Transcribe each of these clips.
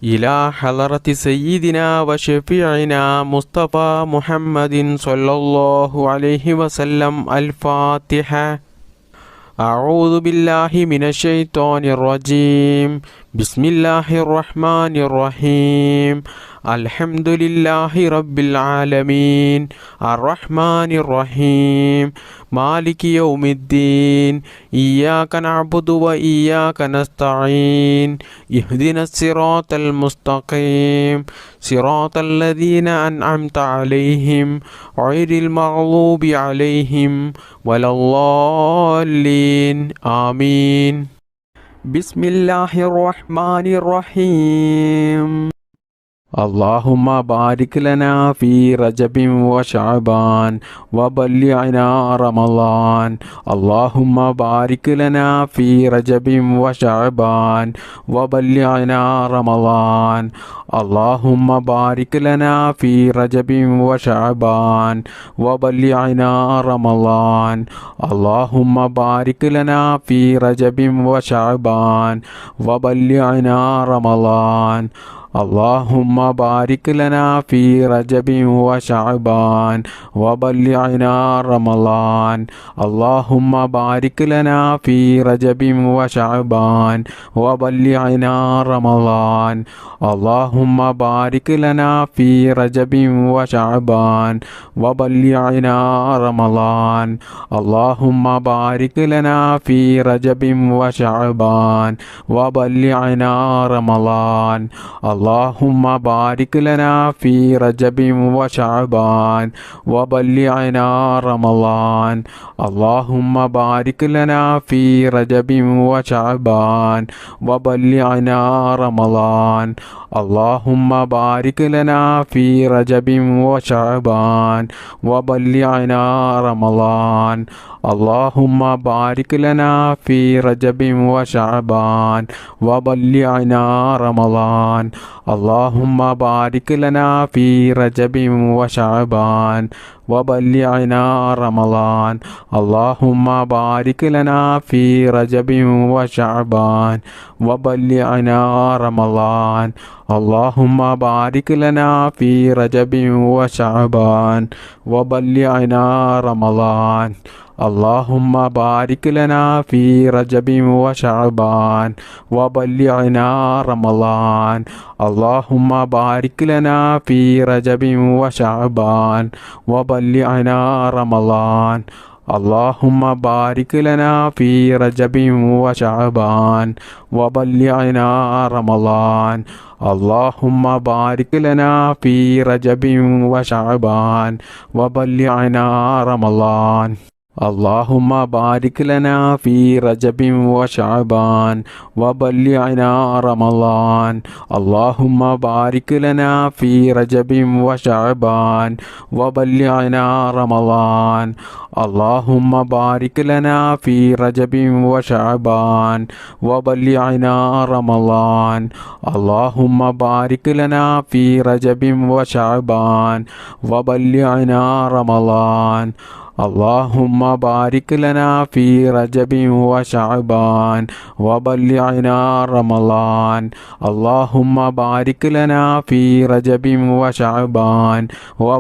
إلى حضرة سيدنا وشفيعنا مصطفى محمد صلى الله عليه وسلم. الفاتحة. أعوذ بالله من الشيطان الرجيم. بسم الله الرحمن الرحيم. الحمد لله رب العالمين الرحمن الرحيم مالك يوم الدين إياك نعبد وإياك نستعين اهدنا الصراط المستقيم صراط الذين أنعمت عليهم غير المغضوب عليهم ولا الضالين آمين. بسم الله الرحمن الرحيم. اللهم بارك لنا في رجب وشعبان وبلغنا رمضان. اللهم بارك لنا في رجب وشعبان وبلغنا رمضان. اللهم بارك لنا في رجب وشعبان وبلغنا رمضان. اللهم بارك لنا في رجب وشعبان وبلغنا رمضان. اللهم بارك لنا في رجب وشعبان وبلغنا رمضان. اللهم بارك لنا في رجب وشعبان وبلغنا رمضان. اللهم بارك لنا في رجب وشعبان وبلغنا رمضان. اللهم بارك لنا في رجب وشعبان وبلغنا رمضان. اللهم بارك لنا في رجب وشعبان وبلغنا رمضان. اللهم بارك لنا في رجب وشعبان وبلغنا رمضان. اللهم بارك لنا في رجب وشعبان وبلغنا رمضان. اللهم بارك لنا في رجب وشعبان وبلغنا رمضان. اللهم بارك لنا في رجب وشعبان وبلغنا رمضان. اللهم بارك لنا في رجب وشعبان وبلغنا رمضان. اللهم بارك لنا في رجب وشعبان وبلغنا رمضان. اللهم بارك لنا في رجب وشعبان وبلغنا رمضان. اللهم بارك لنا في رجب وشعبان وبلغنا رمضان. اللهم بارك لنا في رجب وشعبان وبلغنا رمضان. اللهم بارك لنا في رجب وشعبان وبلغنا رمضان. اللهم بارك لنا في رجب وشعبان وبلغنا رمضان. اللهم بارك لنا في رجب وشعبان وبلغنا رمضان. اللهم بارك لنا في رجب وشعبان وبلغنا رمضان. اللهم بارك لنا في رجب وشعبان وبلغنا رمضان. اللهم بارك لنا في رجب وشعبان وبلغنا رمضان. اللهم بارك لنا في رجب وشعبان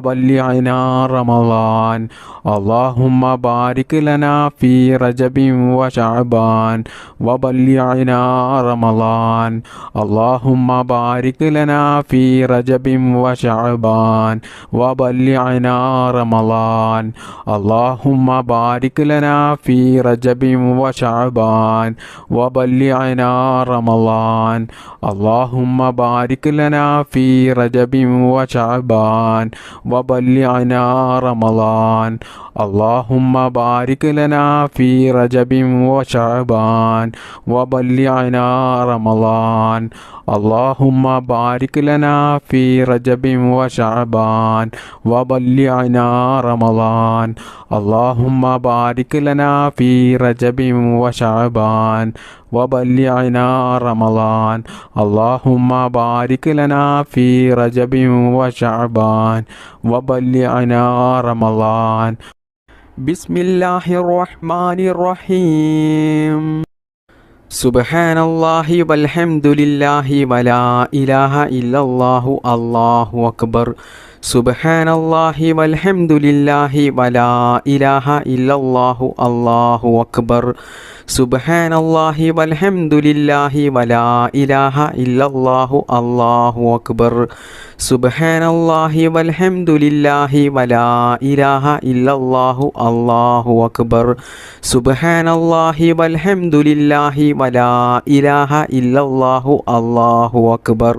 وبلغنا رمضان. اللهم بارك لنا في رجب وشعبان وبلغنا رمضان. اللهم بارك لنا في رجب وشعبان وبلغنا رمضان. اللهم بارك لنا في رجب وشعبان وبلغنا رمضان. اللهم بارك لنا في رجب وشعبان وبلغنا رمضان. اللهم بارك لنا في رجب وشعبان وبلغنا رمضان. اللهم بارك لنا في رجب وشعبان وبلغنا رمضان. اللهم بارك لنا في رجب وشعبان وبلغنا رمضان. اللهم بارك لنا في رجب وشعبان وبلغنا رمضان. بسم الله الرحمن الرحيم. സുബ്ഹാനല്ലാഹി വൽഹംദുലില്ലാഹി വലാ ഇലാഹ ഇല്ലല്ലാഹു അല്ലാഹു അക്ബർ. സുബ്ഹാനല്ലാഹി വൽഹംദുലില്ലാഹി വലാ ഇലാഹ ഇല്ലല്ലാഹു അല്ലാഹു അക്ബർ. സുബ്ഹാനല്ലാഹി വൽഹംദുലില്ലാഹി വലാ ഇലാഹ ഇല്ലല്ലാഹു അല്ലാഹു അക്ബർ. സുബ്ഹാനല്ലാഹി വൽഹംദുലില്ലാഹി വലാ ഇലാഹ ഇല്ലല്ലാഹു അല്ലാഹു അക്ബർ. സുബ്ഹാനല്ലാഹി വൽഹംദുലില്ലാഹി വലാ ഇലാഹ ഇല്ലല്ലാഹു അല്ലാഹു അക്ബർ.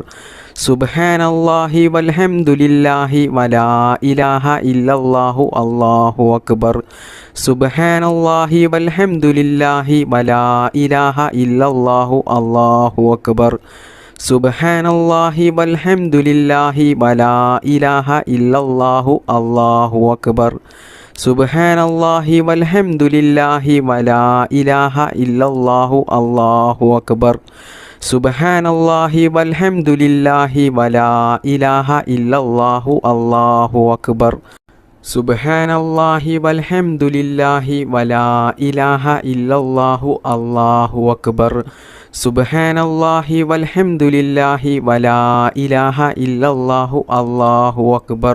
സുബ്ഹാനല്ലാഹി വൽഹംദുലില്ലാഹി വലാ ഇലാഹ ഇല്ലല്ലാഹു അല്ലാഹു അക്ബർ. സുബ്ഹാനല്ലാഹി വൽഹംദുലില്ലാഹി വലാ ഇലാഹ ഇല്ലല്ലാഹു അല്ലാഹു അക്ബർ. സുബ്ഹാനല്ലാഹി വൽഹംദുലില്ലാഹി വലാ ഇലാഹ ഇല്ലല്ലാഹു അല്ലാഹു അക്ബർ. സുബ്ഹാനല്ലാഹി വൽഹംദുലില്ലാഹി വലാ ഇലാഹ ഇല്ലല്ലാഹു അല്ലാഹു അക്ബർ. സുബ്ഹാനല്ലാഹി വൽഹംദുലില്ലാഹി വലാ ഇലാഹ ഇല്ലല്ലാഹു അല്ലാഹു അക്ബർ. സുബ്ഹാനല്ലാഹി വൽഹംദുലില്ലാഹി വലാ ഇലാഹ ഇല്ലല്ലാഹു അല്ലാഹു അക്ബർ. സുബ്ഹാനല്ലാഹി വൽഹംദുലില്ലാഹി വലാ ഇലാഹ ഇല്ലല്ലാഹു അല്ലാഹു അക്ബർ. സുബ്ഹാനല്ലാഹി വൽഹംദുലില്ലാഹി വലാ ഇലാഹ ഇല്ലല്ലാഹു അല്ലാഹു അക്ബർ.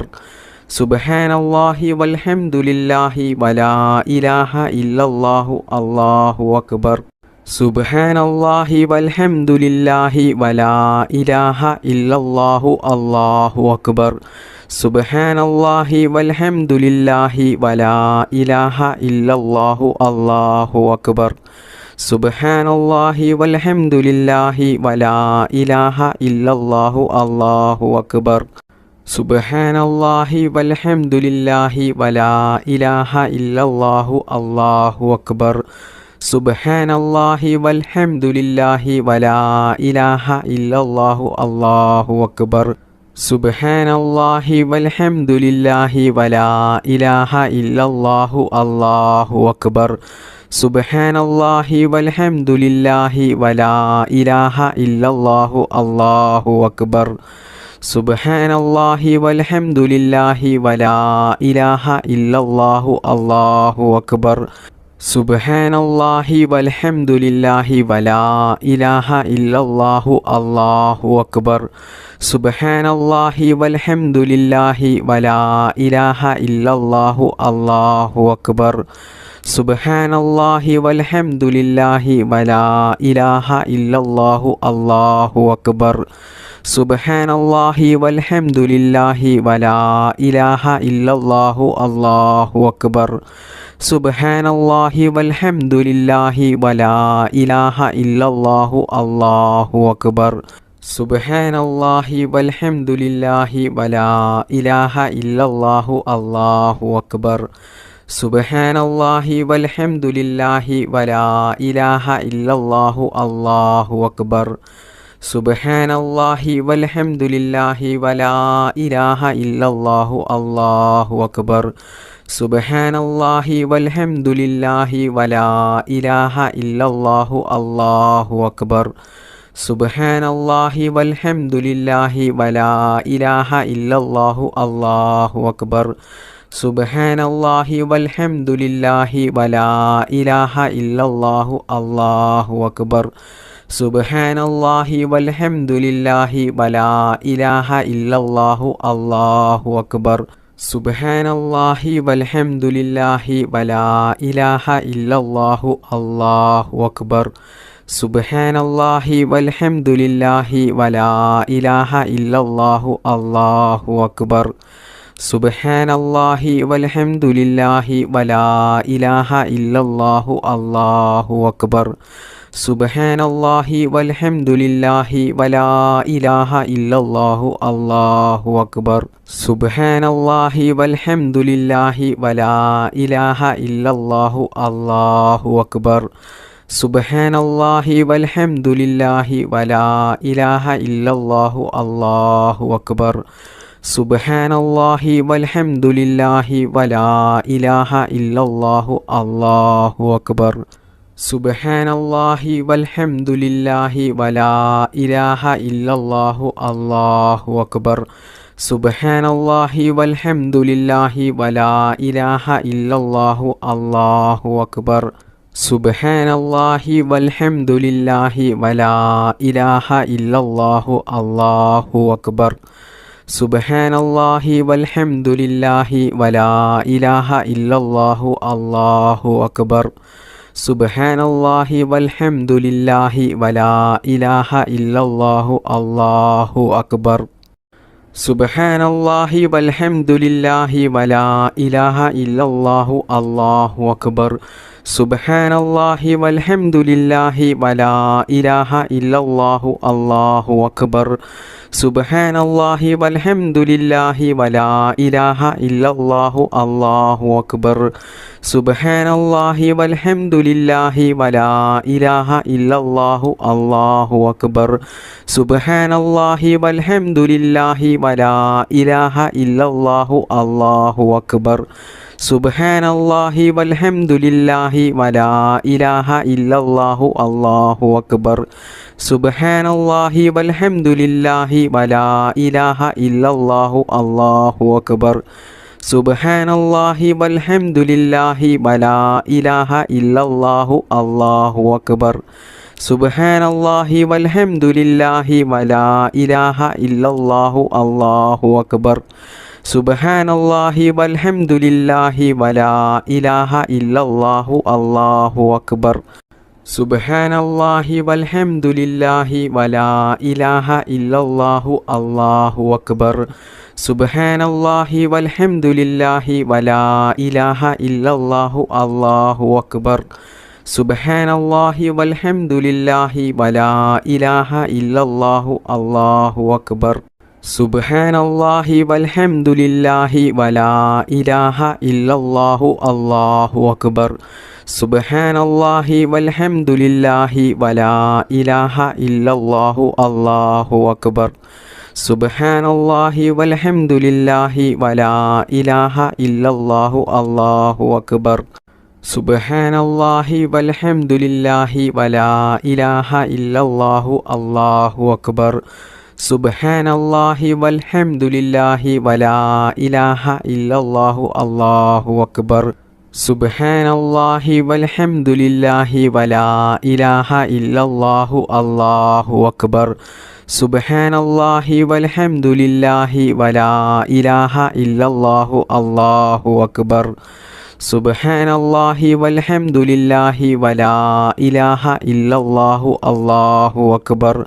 സുബ്ഹാനല്ലാഹി വൽഹംദുലില്ലാഹി വലാ ഇലാഹ ഇല്ലല്ലാഹു അല്ലാഹു അക്ബർ. സുബ്ഹാനല്ലാഹി വൽഹംദുലില്ലാഹി വലാ ഇലാഹ ഇല്ലല്ലാഹു അല്ലാഹു അക്ബർ. സുബ്ഹാനല്ലാഹി വൽഹംദുലില്ലാഹി വലാ ഇലാഹ ഇല്ലല്ലാഹു അല്ലാഹു അക്ബർ. സുബ്ഹാനല്ലാഹി വൽഹംദുലില്ലാഹി വലാ ഇലാഹ ഇല്ലല്ലാഹു അല്ലാഹു അക്ബർ. സുബ്ഹാനല്ലാഹി വൽഹംദുലില്ലാഹി വലാ ഇലാഹ ഇല്ലല്ലാഹു അല്ലാഹു അക്ബർ. സുബ്ഹാനല്ലാഹി വൽഹംദുലില്ലാഹി വലാ ഇലാഹ ഇല്ലല്ലാഹു അല്ലാഹു അക്ബർ. സുബ്ഹാനല്ലാഹി വൽഹംദുലില്ലാഹി വലാ ഇലാഹ ഇല്ലല്ലാഹു അല്ലാഹു അക്ബർ. സുബ്ഹാനല്ലാഹി വൽഹംദുലില്ലാഹി വലാ ഇലാഹ ഇല്ലല്ലാഹു അല്ലാഹു അക്ബർ. സുബ്ഹാനല്ലാഹി വൽഹംദുലില്ലാഹി വലാ ഇലാഹ ഇല്ലല്ലാഹു അല്ലാഹു അക്ബർ. സുബ്ഹാനല്ലാഹി വൽഹംദുലില്ലാഹി വലാ ഇലാഹ ഇല്ലല്ലാഹു അല്ലാഹു അക്ബർ. സുബ്ഹാനല്ലാഹി വൽഹംദുലില്ലാഹി വലാ ഇലാഹ ഇല്ലല്ലാഹു അല്ലാഹു അക്ബർ. സുബ്ഹാനല്ലാഹി വൽഹംദുലില്ലാഹി വലാ ഇലാഹ ഇല്ലല്ലാഹു അല്ലാഹു അക്ബർ. സുബ്ഹാനല്ലാഹി വൽഹംദുലില്ലാഹി വലാ ഇലാഹ ഇല്ലല്ലാഹു അല്ലാഹു അക്ബർ. സുബ്ഹാനല്ലാഹി വൽഹംദുലില്ലാഹി വലാ ഇലാഹ ഇല്ലല്ലാഹു അല്ലാഹു അക്ബർ. സുബ്ഹാനല്ലാഹി വൽഹംദുലില്ലാഹി വലാ ഇലാഹ ഇല്ലല്ലാഹു അല്ലാഹു അക്ബർ. സുബ്ഹാനല്ലാഹി വൽഹംദുലില്ലാഹി വലാ ഇലാഹ ഇല്ലല്ലാഹു അല്ലാഹു അക്ബർ. സുബ്ഹാനല്ലാഹി വൽഹംദുലില്ലാഹി വലാ ഇലാഹ ഇല്ലല്ലാഹു അല്ലാഹു അക്ബർ. സുബ്ഹാനല്ലാഹി വൽഹംദുലില്ലാഹി വലാ ഇലാഹ ഇല്ലല്ലാഹു അല്ലാഹു അക്ബർ. സുബ്ഹാനല്ലാഹി വൽഹംദുലില്ലാഹി വലാ ഇലാഹ ഇല്ലല്ലാഹു അല്ലാഹു അക്ബർ. സുബ്ഹാനല്ലാഹി വൽഹംദുലില്ലാഹി വലാ ഇലാഹ ഇല്ലല്ലാഹു അല്ലാഹു അക്ബർ. സുബ്ഹാനല്ലാഹി വൽഹംദുലില്ലാഹി വലാ ഇലാഹ ഇല്ലല്ലാഹു അല്ലാഹു അക്ബർ. സുബ്ഹാനല്ലാഹി വൽഹംദുലില്ലാഹി വലാ ഇലാഹ ഇല്ലല്ലാഹു അല്ലാഹു അക്ബർ. സുബ്ഹാനല്ലാഹി വൽഹംദുലില്ലാഹി വലാ ഇലാഹ ഇല്ലല്ലാഹു അല്ലാഹു അക്ബർ. സുബ്ഹാനല്ലാഹി വൽഹംദുലില്ലാഹി വലാ ഇലാഹ ഇല്ലല്ലാഹു അല്ലാഹു അക്ബർ. സുബ്ഹാനല്ലാഹി വൽഹംദുലില്ലാഹി വലാ ഇലാഹ ഇല്ലല്ലാഹു അല്ലാഹു അക്ബർ. സുബ്ഹാനല്ലാഹി വൽഹംദുലില്ലാഹി വലാ ഇലാഹ ഇല്ലല്ലാഹു അല്ലാഹു അക്ബർ. സുബ്ഹാനല്ലാഹി വൽഹംദുലില്ലാഹി വലാ ഇലാഹ ഇല്ലല്ലാഹു അല്ലാഹു അക്ബർ. സുബ്ഹാനല്ലാഹി വൽഹംദുലില്ലാഹി വലാ ഇലാഹ ഇല്ലല്ലാഹു അല്ലാഹു അക്ബർ. സുബ്ഹാനല്ലാഹി വൽഹംദുലില്ലാഹി വലാ ഇലാഹ ഇല്ലല്ലാഹു അല്ലാഹു അക്ബർ. സുബ്ഹാനല്ലാഹി വൽഹംദുലില്ലാഹി വലാ ഇലാഹ ഇല്ലല്ലാഹു അല്ലാഹു അക്ബർ. സുബ്ഹാനല്ലാഹി വൽഹംദുലില്ലാഹി വലാ ഇലാഹ ഇല്ലല്ലാഹു അല്ലാഹു അക്ബർ. സുബ്ഹാനല്ലാഹി വൽഹംദുലില്ലാഹി വലാ ഇലാഹ ഇല്ലല്ലാഹു അല്ലാഹു അക്ബർ. സുബ്ഹാനല്ലാഹി വൽഹംദുലില്ലാഹി വലാ ഇലാഹ ഇല്ലല്ലാഹു അല്ലാഹു അക്ബർ. സുബ്ഹാനല്ലാഹി വൽഹംദുലില്ലാഹി വലാ ഇലാഹ ഇല്ലല്ലാഹു അല്ലാഹു അക്ബർ. സുബ്ഹാനല്ലാഹി വൽഹംദുലില്ലാഹി വലാ ഇലാഹ ഇല്ലല്ലാഹു അല്ലാഹു അക്ബർ. സുബ്ഹാനല്ലാഹി വൽഹംദുലില്ലാഹി വലാ ഇലാഹ ഇല്ലല്ലാഹു അല്ലാഹു അക്ബർ. സുബ്ഹാനല്ലാഹി വൽഹംദുലില്ലാഹി വലാ ഇലാഹ ഇല്ലല്ലാഹു അല്ലാഹു അക്ബർ. സുബ്ഹാനല്ലാഹി വൽഹംദുലില്ലാഹി വലാ ഇലാഹ ഇല്ലല്ലാഹു അല്ലാഹു അക്ബർ. സുബ്ഹാനല്ലാഹി വൽഹംദുലില്ലാഹി വലാ ഇലാഹ ഇല്ലല്ലാഹു അല്ലാഹു അക്ബർ. സുബ്ഹാനല്ലാഹി വൽഹംദുലില്ലാഹി വലാ ഇലാഹ ഇല്ലല്ലാഹു അല്ലാഹു അക്ബർ. സുബ്ഹാനല്ലാഹി വൽഹംദുലില്ലാഹി വലാ ഇലാഹ ഇല്ലല്ലാഹു അല്ലാഹു അക്ബർ. സുബ്ഹാനല്ലാഹി വൽഹംദുലില്ലാഹി വലാ ഇലാഹ ഇല്ലല്ലാഹു അല്ലാഹു അക്ബർ. സുബ്ഹാനല്ലാഹി വൽഹംദുലില്ലാഹി വലാ ഇലാഹ ഇല്ലല്ലാഹു അല്ലാഹു അക്ബർ. സുബ്ഹാനല്ലാഹി വൽഹംദുലില്ലാഹി വലാ ഇലാഹ ഇല്ലല്ലാഹു അല്ലാഹു അക്ബർ. സുബ്ഹാനല്ലാഹി വൽഹംദുലില്ലാഹി വലാ ഇലാഹ ഇല്ലല്ലാഹു അല്ലാഹു അക്ബർ. സുബ്ഹാനല്ലാഹി വൽഹംദുലില്ലാഹി വലാ ഇലാഹ ഇല്ലല്ലാഹു അല്ലാഹു അക്ബർ. സുബ്ഹാനല്ലാഹി വൽഹംദുലില്ലാഹി വലാ ഇലാഹ ഇല്ലല്ലാഹു അല്ലാഹു അക്ബർ. സുബ്ഹാനല്ലാഹി വൽഹംദുലില്ലാഹി വലാ ഇലാഹ ഇല്ലല്ലാഹു അല്ലാഹു അക്ബർ. സുബ്ഹാനല്ലാഹി വൽഹംദുലില്ലാഹി വലാ ഇലാഹ ഇല്ലല്ലാഹു അല്ലാഹു അക്ബർ. സുബ്ഹാനല്ലാഹി വൽഹംദുലില്ലാഹി വലാ ഇലാഹ ഇല്ലല്ലാഹു അല്ലാഹു അക്ബർ. സുബ്ഹാനല്ലാഹി വൽഹംദുലില്ലാഹി വലാ ഇലാഹ ഇല്ലല്ലാഹു അല്ലാഹു അക്ബർ. സുബ്ഹാനല്ലാഹി വൽഹംദുലില്ലാഹി വലാ ഇലാഹ ഇല്ലല്ലാഹു അല്ലാഹു അക്ബർ. സുബ്ഹാനല്ലാഹി വൽഹംദുലില്ലാഹി വലാ ഇലാഹ ഇല്ലല്ലാഹു അല്ലാഹു അക്ബർ. സുബ്ഹാനല്ലാഹി വൽഹംദുലില്ലാഹി വലാ ഇലാഹ ഇല്ലല്ലാഹു അല്ലാഹു അക്ബർ.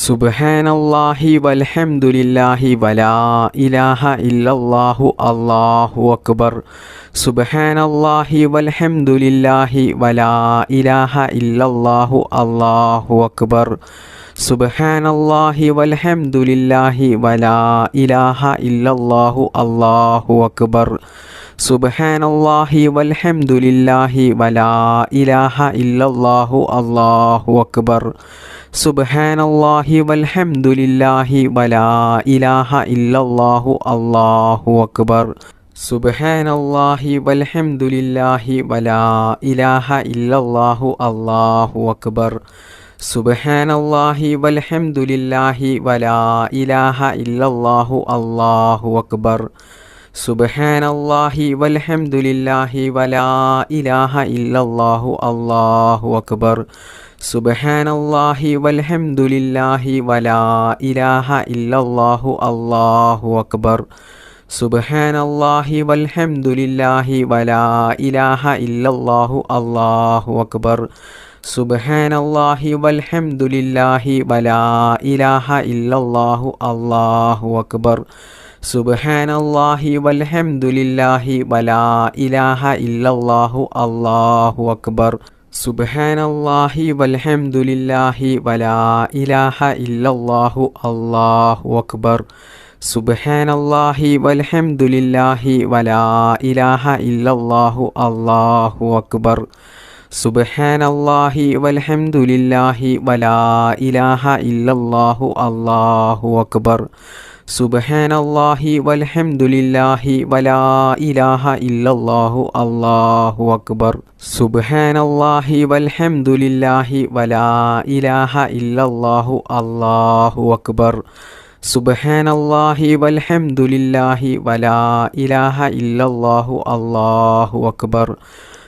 സുബ്ഹാനല്ലാഹി വൽഹംദുലില്ലാഹി വലാ ഇലാഹ ഇല്ലല്ലാഹു അല്ലാഹു അക്ബർ. സുബ്ഹാനല്ലാഹി വൽഹംദുലില്ലാഹി വലാ ഇലാഹ ഇല്ലല്ലാഹു അല്ലാഹു അക്ബർ. സുബ്ഹാനല്ലാഹി വൽഹംദുലില്ലാഹി വലാ ഇലാഹ ഇല്ലല്ലാഹു അല്ലാഹു അക്ബർ. സുബ്ഹാനല്ലാഹി വൽഹംദുലില്ലാഹി വലാ ഇലാഹ ഇല്ലല്ലാഹു അല്ലാഹു അക്ബർ. സുബ്ഹാനല്ലാഹി വൽഹംദുലില്ലാഹി വലാ ഇലാഹ ഇല്ലല്ലാഹു അല്ലാഹു അക്ബർ. സുബ്ഹാനല്ലാഹി വൽഹംദുലില്ലാഹി വലാ ഇലാഹ ഇല്ലല്ലാഹു അല്ലാഹു അക്ബർ. സുബ്ഹാനല്ലാഹി വൽഹംദുലില്ലാഹി വലാ ഇലാഹ ഇല്ലല്ലാഹു അല്ലാഹു അക്ബർ. സുബ്ഹാനല്ലാഹി വൽഹംദുലില്ലാഹി വലാ ഇലാഹ ഇല്ലല്ലാഹു അല്ലാഹു അക്ബർ. സുബ്ഹാനല്ലാഹി വൽഹംദുലില്ലാഹി വലാ ഇലാഹ ഇല്ലല്ലാഹു അല്ലാഹു അക്ബർ. സുബ്ഹാനല്ലാഹി വൽഹംദുലില്ലാഹി വലാ ഇലാഹ ഇല്ലല്ലാഹു അല്ലാഹു അക്ബർ. സുബ്ഹാനല്ലാഹി വൽഹംദുലില്ലാഹി വലാ ഇലാഹ ഇല്ലല്ലാഹു അല്ലാഹു അക്ബർ. സുബ്ഹാനല്ലാഹി വൽഹംദുലില്ലാഹി വലാ ഇലാഹ ഇല്ലല്ലാഹു അല്ലാഹു അക്ബർ. സുബ്ഹാനല്ലാഹി വൽഹംദുലില്ലാഹി വലാ ഇലാഹ ഇല്ലല്ലാഹു അല്ലാഹു അക്ബർ. സുബ്ഹാനല്ലാഹി വൽഹംദുലില്ലാഹി വലാ ഇലാഹ ഇല്ലല്ലാഹു അല്ലാഹു അക്ബർ. സുബ്ഹാനല്ലാഹി വൽഹംദുലില്ലാഹി വലാ ഇലാഹ ഇല്ലല്ലാഹു അല്ലാഹു അക്ബർ. സുബ്ഹാനല്ലാഹി വൽഹംദുലില്ലാഹി വലാ ഇലാഹ ഇല്ലല്ലാഹു അല്ലാഹു അക്ബർ. സുബ്ഹാനല്ലാഹി വൽഹംദുലില്ലാഹി വലാ ഇലാഹ ഇല്ലല്ലാഹു അല്ലാഹു അക്ബർ.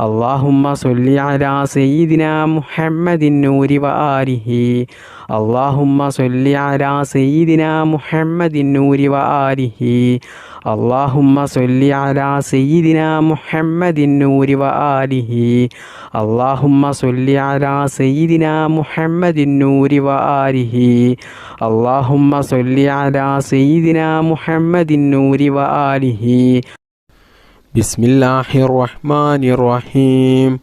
اللهم صل على سيدنا محمد النور وآله اللهم صل على سيدنا محمد النور وآله اللهم صل على سيدنا محمد النور وآله اللهم صل على سيدنا محمد النور وآله اللهم صل على سيدنا محمد النور وآله بسم الله الرحمن الرحيم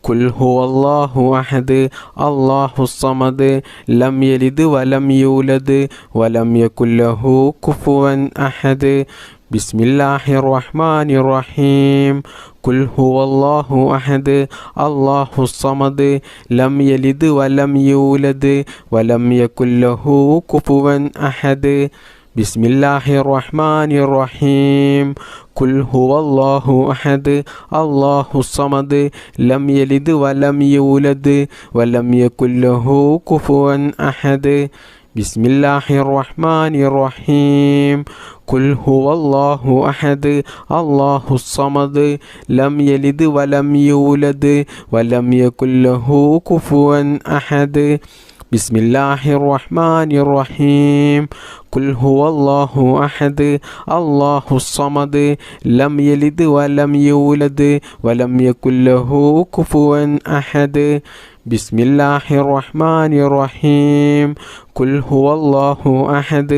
قل هو الله أحد الله الصمد لم يلد ولم يولد ولم يكن له كفوا أحد بسم الله الرحمن الرحيم قل هو الله أحد الله الصمد لم يلد ولم يولد ولم يكن له كفوا أحد بسم الله الرحمن الرحيم قل هو الله أحد الله الصمد لم يلد ولم يولد ولم يكن له كفوا أحد بسم الله الرحمن الرحيم قل هو الله أحد الله الصمد لم يلد ولم يولد ولم يكن له كفوا أحد بسم الله الرحمن الرحيم قل هو الله أحد الله الصمد لم يلد ولم يولد ولم يكن له كفوا أحد بسم الله الرحمن الرحيم قل هو الله أحد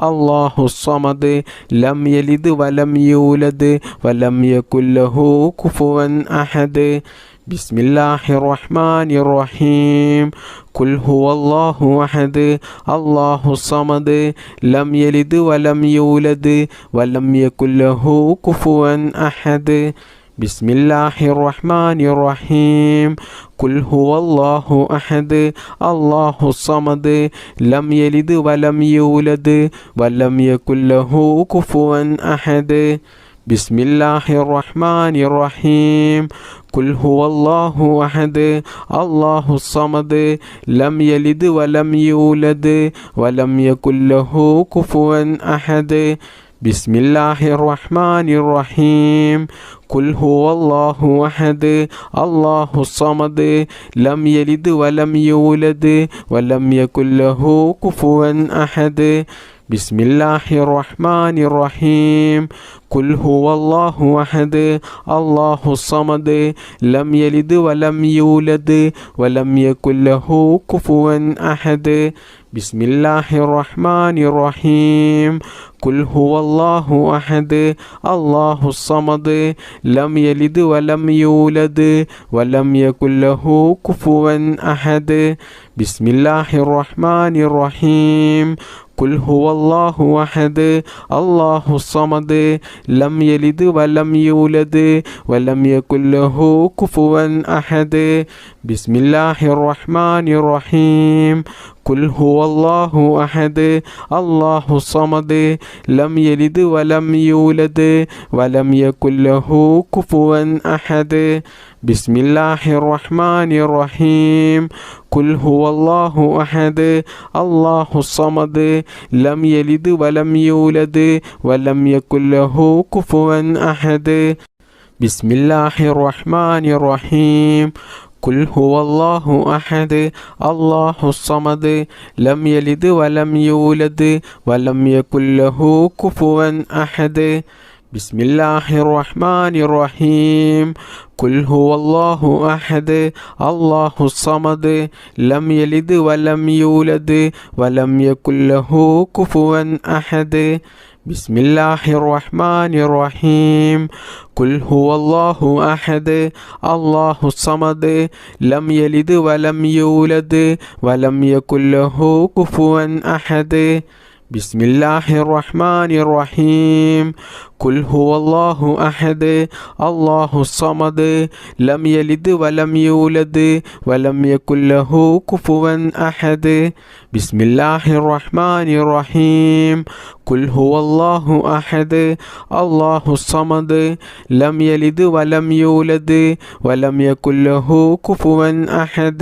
الله الصمد لم يلد ولم يولد ولم يكن له كفوا أحد بسم الله الرحمن الرحيم قل هو الله أحد الله الصمد لم يلد ولم يولد ولم يكن له كفوا أحد بسم الله الرحمن الرحيم قل هو الله أحد الله الصمد لم يلد ولم يولد ولم يكن له كفوا أحد بسم الله الرحمن الرحيم قل هو الله أحد الله الصمد لم يلد ولم يولد ولم يكن له كفوا أحد بسم الله الرحمن الرحيم قل هو الله أحد الله الصمد لم يلد ولم يولد ولم يكن له كفوا أحد بسم الله الرحمن الرحيم قل هو الله أحد الله الصمد لم يلد ولم يولد ولم يكن له كفوا أحد بسم الله الرحمن الرحيم قل هو الله أحد الله الصمد لم يلد ولم يولد ولم يكن له كفوا أحد بسم الله الرحمن الرحيم قل هو الله أحد الله الصمد لم يلد ولم يولد ولم يكن له كفوا أحد بسم الله الرحمن الرحيم قل هو الله أحد الله الصمد لم يلد ولم يولد ولم يكن له كفوا أحد بسم الله الرحمن الرحيم قل هو الله أحد الله الصمد لم يلد ولم يولد ولم يكن له كفوا أحد بسم الله الرحمن الرحيم قل هو الله أحد الله الصمد لم يلد ولم يولد ولم يكن له كفوا أحد بسم الله الرحمن الرحيم قل هو الله أحد الله الصمد لم يلد ولم يولد ولم يكن له كفوا أحد بسم الله الرحمن الرحيم قل هو الله أحد الله الصمد لم يلد ولم يولد ولم يكن له كفوا أحد بسم الله الرحمن الرحيم قل هو الله أحد الله الصمد لم يلد ولم يولد ولم يكن له كفوا أحد بسم الله الرحمن الرحيم قل هو الله أحد الله الصمد لم يلد ولم يولد ولم يكن له كفوا أحد